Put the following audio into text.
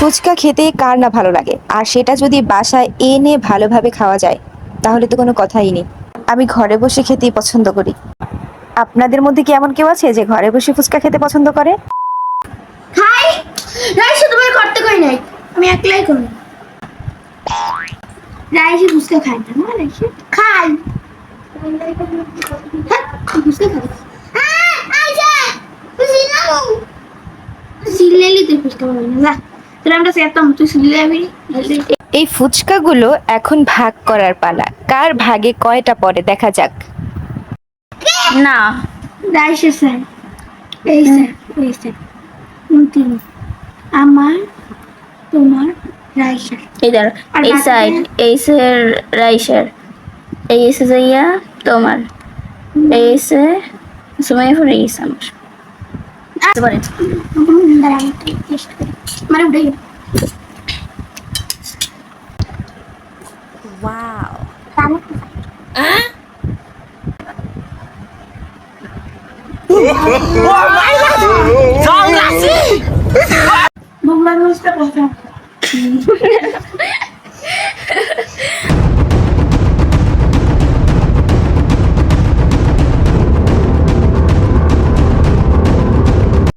ফুচকা খেতে কার না ভালো লাগে, আর সেটা যদি বাসায় এনে ভালোভাবে খাওয়া যায় তাহলে তো কোনো কথাই নেই। আমি ঘরে বসে খেতেই পছন্দ করি। আপনাদের মধ্যে কি এমন কেউ আছে যে ঘরে বসে ফুচকা খেতে পছন্দ করে? খাই রাইসে তোমার করতে কই নাই, আমি একলাই করি। রাইসে ফুচকা খাই না, না রাইসে খাই। হ্যাঁ, ফুচকা খাই। আইসা বুঝিনামু সিলেলি তুই ফুচকা খাবি না, যা তোর আমরা সেতাম তুই সিলেলি। এই ফুচকাগুলো এখন ভাগ করার পালা, কার ভাগে কয়টা পড়ে দেখা যাক। না, রাইসে স্যার, এই স্যার, এই স্যার, তিন আমার, তোমার, রাইসের। ইধার আর এই বাকি সাইড, এই সের রাইসের, এই এসে যাইয়া তোমার, এই এসে সময় পড়ে গেছে আমার। এবারে মানে উঠে গেল। ওয়াও।